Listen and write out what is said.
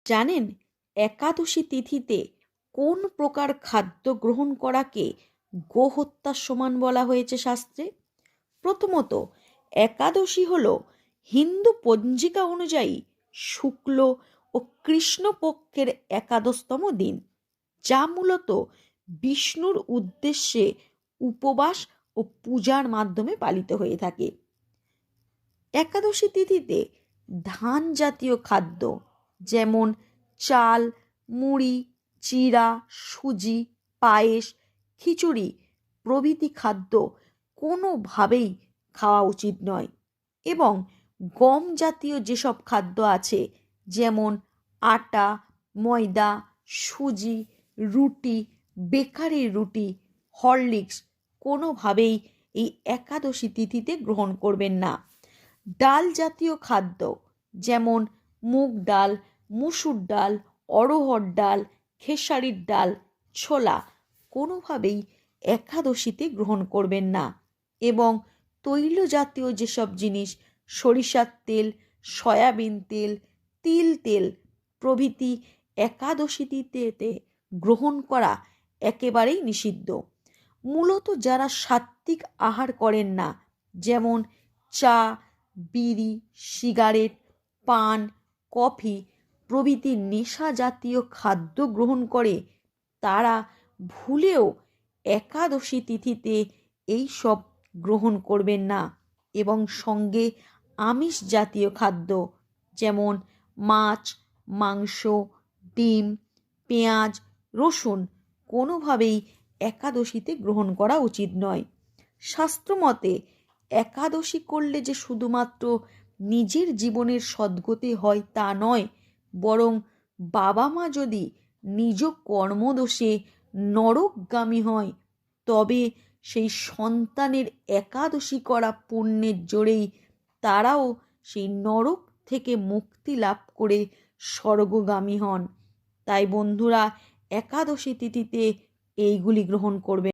জানেন একাদশী তিথিতে কোন প্রকার খাদ্য গ্রহণ করাকে গোহত্যার সমান বলা হয়েছে শাস্ত্রে? প্রথমত, একাদশী হল হিন্দু পঞ্জিকা অনুযায়ী শুক্ল ও কৃষ্ণপক্ষের একাদশতম দিন, যা মূলত বিষ্ণুর উদ্দেশ্যে উপবাস ও পূজার মাধ্যমে পালিত হয়ে থাকে। একাদশী তিথিতে ধান জাতীয় খাদ্য যেমন চাল, মুড়ি, চিড়া, সুজি, পায়েস, খিচুড়ি প্রভৃতি খাদ্য কোনোভাবেই খাওয়া উচিত নয় এবং গম জাতীয় যেসব খাদ্য আছে যেমন আটা, ময়দা, সুজি, রুটি, বেকারির রুটি, হরলিক্স কোনোভাবেই এই একাদশী তিথিতে গ্রহণ করবেন না। ডাল জাতীয় খাদ্য যেমন মুগ ডাল, মুসুর ডাল, অড়হর ডাল, খেসারির ডাল, ছোলা কোনোভাবেই একাদশীতে গ্রহণ করবেন না এবং তৈল জাতীয় যেসব জিনিস সরিষার তেল, সয়াবিন তেল, তিল তেল প্রভৃতি একাদশীতে গ্রহণ করা একেবারেই নিষিদ্ধ। মূলত যারা সাত্ত্বিক আহার করেন না যেমন চা, বিড়ি, সিগারেট, পান, কফি প্রভৃতি নেশা জাতীয় খাদ্য গ্রহণ করে তারা ভুলেও একাদশী তিথিতে এই সব গ্রহণ করবেন না এবং সঙ্গে আমিষ জাতীয় খাদ্য যেমন মাছ, মাংস, ডিম, পেঁয়াজ, রসুন কোনোভাবেই একাদশীতে গ্রহণ করা উচিত নয়। শাস্ত্রমতে একাদশী করলে যে শুধুমাত্র নিজের জীবনের সদ্গতি হয় তা নয়, বরং বাবা মা যদি নিজ কর্মদোষে নরকগামী হয় তবে সেই সন্তানের একাদশী করা পুণ্যের জোরেই তারাও সেই নরক থেকে মুক্তি লাভ করে স্বর্গগামী হন। তাই বন্ধুরা, একাদশী তিথিতে এইগুলি গ্রহণ করবেন।